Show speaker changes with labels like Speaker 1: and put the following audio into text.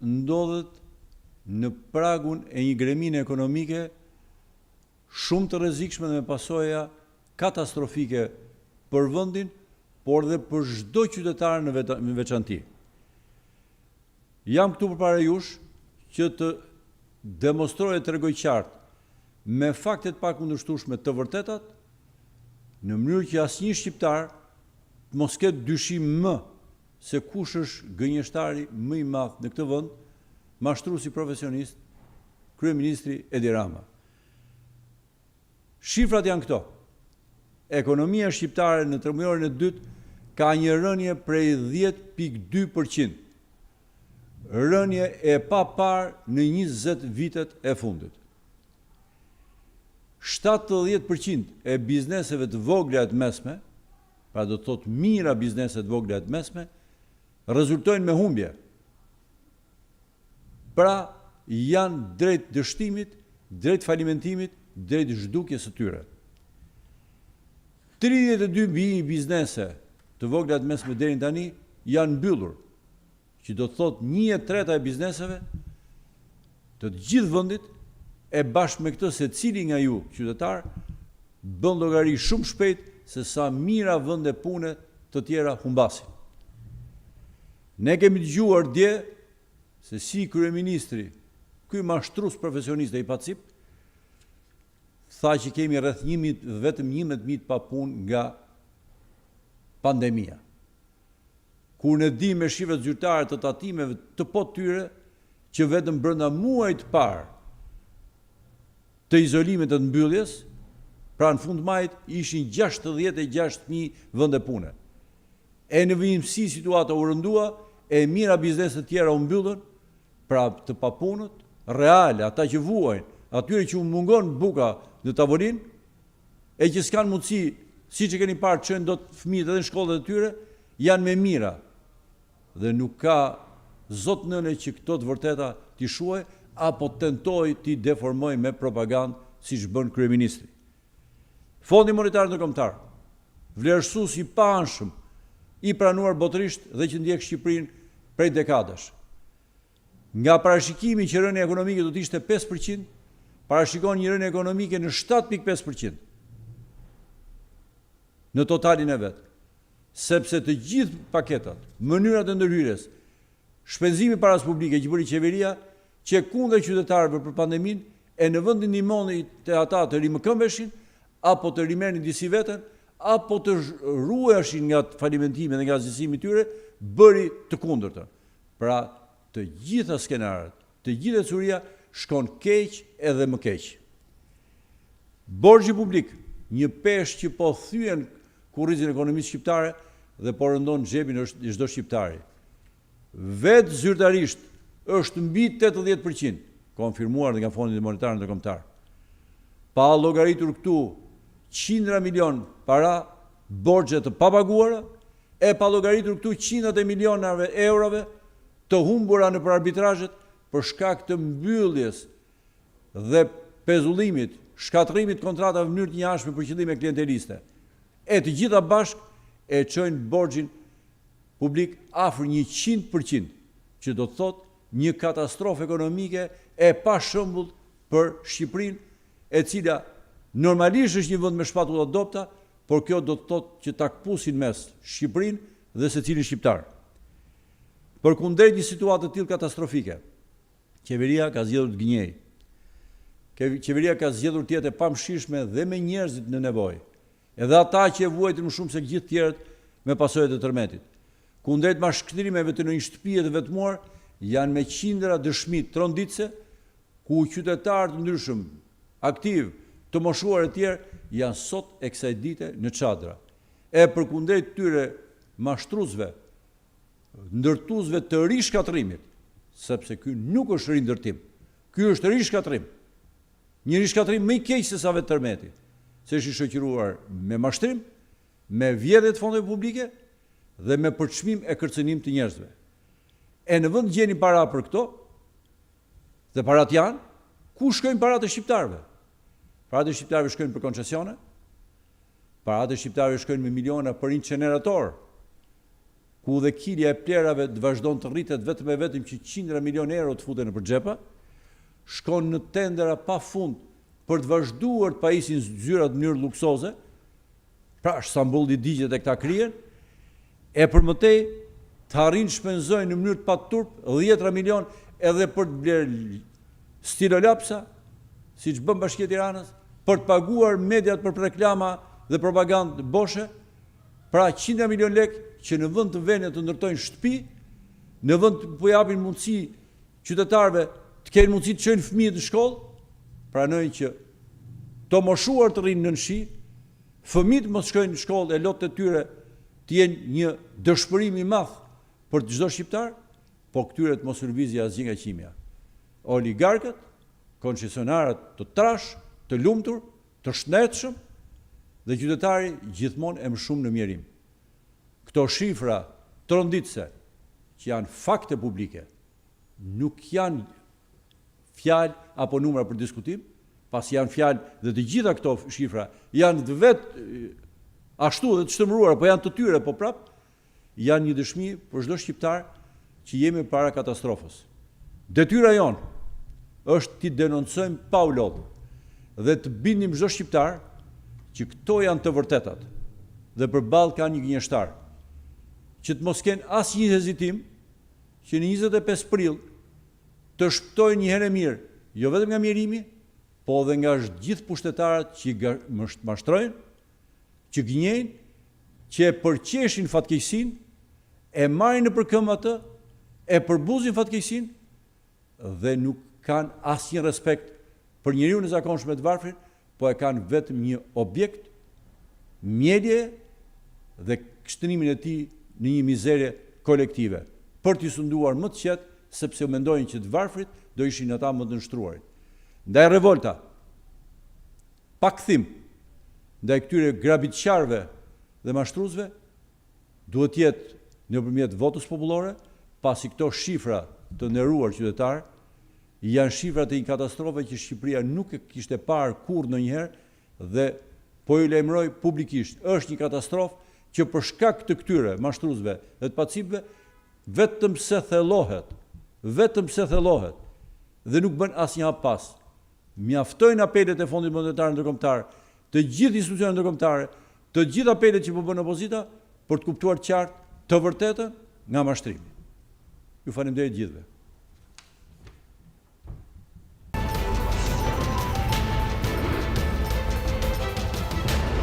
Speaker 1: ndodhet në pragun e një gremie ekonomike shumë të rrezikshme dhe me pasoja katastrofike për vendin, por dhe për çdo qytetar në veçanti. Jam këtu përpara jush që të demonstroj e tregoj qartë me faktet pa kundërshtueshme të vërtetat, në mënyrë që asnjë shqiptar mos ketë dyshim më se kush është gënjeshtari më i madh në këtë vend, mashtruesi profesionist, kryeministri Edi Rama. Shifrat janë këto. Ekonomia shqiptare në tremëjorin e dytë ka një rënje prej 10.2%. Rënje e paparë në 20 vitet e fundit. 70% e bizneseve të vogla e të mesme, pra do të thotë mira biznese të vogla e të mesme, rezultojnë me humbje. Pra janë drejt dështimit, drejt falimentimit, drejt zhdukjes së tyre. 32 biznese të vogla të mesme deri tani janë mbyllur, që do të thotë 1/3 e bizneseve të gjithë vendit, e bashkë me këtë se cili nga ju qytetar bën llogari shumë shpejt se sa mira vende pune të tjera humbasin. Ne kemi dëgjuar dje se si kryeministri, ky mashtrues profesionist dhe i pacip, tha që kemi rreth vetëm 11.000 pa punë nga pandemia. Kur ne di me shifrat zyrtare të tatimeve të tyre që vetëm brenda muajit të parë të izolimit të mbylljes, pra në fund majit ishin 66.000 vende pune. E në vijimësi situata u rëndua, e mira bizneset tjera u mbyllën, pra të papunët, reale, ata që vuajnë, atyre që u mungon buka në tavolinë, e që s'kan mundësi, si që keni parë çojnë dot fëmijët edhe në shkollat e tyre, janë me mira. Dhe nuk ka zot nëne që këto të vërteta t'i shuaj, apo tentoj t'i deformoj me propagandë, si që bën kryeministri. Fondi Monetar Ndërkombëtar, vlerësues i paanshëm, i pranuar botërisht dhe që ndjek Shqipërinë prej dekadash. Nga parashikimi që rënja ekonomike do të ishte 5%, parashikon një rënje ekonomike në 7.5% në totalin e vetë. Sepse të gjithë paketat, mënyrat e ndërhyrjes, shpenzimi paras publike që bëri qeveria, që kundër qytetarëve për pandemin, e në vendin ndihmoni të ata të rimëkëmbeshin, apo të rimerrnin disi veten, apo të ruheshin nga falimentimi dhe nga zgjësimi tyre, bëri të kundërtën. Pra, të gjitha skenarët, të gjitha curia shkon keq edhe më keq. Borxhi publik, një peshë që po thyen kurrizin e ekonomisë shqiptare dhe po rëndon xhepin e çdo shqiptari. Vetë zyrtarisht është mbi 80%, konfirmuar nga Fondi Monetar Ndërkombëtar. Pa llogaritur këtu qindra milion para borxhe të papaguara, e pa llogaritur këtu qindrat e milionave eurove të humbura në për arbitrazhet për shkak të mbylljes dhe pezullimit, shkatërimit kontratave në mënyrë të njëanshme për qëllime klienteliste. E të gjitha bashk e çojnë borxhin publik afër 100%, që do të thotë një katastrofë ekonomike e pa shembull për Shqipërinë, e cila normalisht është një vend me shpatulla dopta, por kjo do të thotë që ta kpusin mes Shqipërinë dhe secilin shqiptar. Përkundrejt një situatë të tillë katastrofike, qeveria ka zgjedhur të gënjejë. Qeveria ka zgjedhur të jetë e pamshirshme dhe me njerëzit në nevojë, edhe ata që e vuajtën më shumë se gjithë tjerët me pasojat e tërmetit. Kundrejt mashkëllimeve të në një shtëpi të vetmuar, janë me qindra dëshmi tronditse, ku qytetarë të ndryshëm, aktiv, të moshuar e tjerë, janë sot e kësaj dite në çadra. E përkundrejt tyre mashtruesve, ndërtuesve të rishkatrimit, sepse ky nuk është rindërtim, ky është rishkatrim. Një rishkatrim më i keq se sa vetë tërmeti, se është i shoqëruar me mashtrim, me vjedhje të fondeve publike dhe me përçmim e kërcënim të njerëzve. E në vend gjeni para për këto, dhe parat janë, ku shkojnë parat e shqiptarëve? Parat e shqiptarëve shkojnë për koncesione, parat e shqiptarëve shkojnë me miliona për incinerator, ku dhe kilja e plerave të vazhdon të rritet vetëm e vetëm që 100 milion euro të futen nëpër xhepa, shkon në tendera pa fund për të vazhduar të pajisin zyrat në mënyrë luksoze, pra Stambolli digjet e këta kryen, e për mëtej të arrin shpenzojnë në mënyrë të paturp 10 milion edhe për të blerë stilolapsa, si që bën Bashkia e Tiranës, për të paguar mediat për reklama dhe propagandë boshe, pra 100 milion lek që në vend të vendet të ndërtojnë shtëpi, në vend të po japin mundësi qytetarëve të kenë mundësi të çojnë fëmijët në shkollë, pranojnë që të moshuar të rrinë nën shi, fëmijët mos shkojnë në shkollë e lotët e tyre të jenë një dëshpërim i madh për çdo shqiptar, po këtyre të mos lëvizë asgjë nga qimja. Oligarkët, koncesionarët të trash, të lumtur, të shnetshëm dhe qytetari gjithmonë e më shumë në mjerim. Këto shifra tronditëse që janë fakte publike, nuk janë fjalë apo numra për diskutim, pas janë fjalë dhe të gjitha këto shifra janë të vetë ashtu dhe të shtëmruara, po janë të tyre, po prap, janë një dëshmi për çdo shqiptar që jemi para katastrofës. Detyra jonë është t'i denoncojmë pa u lodhur dhe të bindim çdo shqiptar që këto janë të vërtetat dhe përballë ka një gënjeshtar, që të mos kenë asnjë hezitim që në 25 prill të shpëtojnë një herë mirë, jo vetëm nga mjerimi, po edhe nga gjithë pushtetarët që mashtrojnë, që gënjejnë, që e përqeshin fatkeqësinë, e marrin nëpër këmbë atë, e përbuzin fatkeqësinë dhe nuk kanë asnjë respekt për njeriu në zakonshëm të varfrin, po e kanë vetëm një objekt, mjedje dhe shtënimin e tij në një mizere kolektive, për t'i sunduar më të qetë, sepse mendojnë që të varfrit do ishin ata më të nështruarit. Ndaj revolta, pa kthim, ndaj këtyre grabitqarëve dhe mashtruesve, duhet jetë nëpërmjet votës popullore, pasi këto shifra të nderuar qytetar janë shifrat e një katastrofe që Shqipëria nuk e kishte parë kurrë ndonjëherë dhe po ju lajmëroj publikisht, është një katastrofë që për shkak të këtyre mashtruesve dhe të pacipëve vetëm se thellohet dhe nuk bën asnjë hap pas. Mjaftojnë apelet e Fondit Monetar Ndërkombëtar, të gjithë institucionet ndërkombëtare, të gjithë apelet që po bën opozita për të kuptuar qartë të vërtetën nga mashtrimi. Ju faleminderit gjithëve.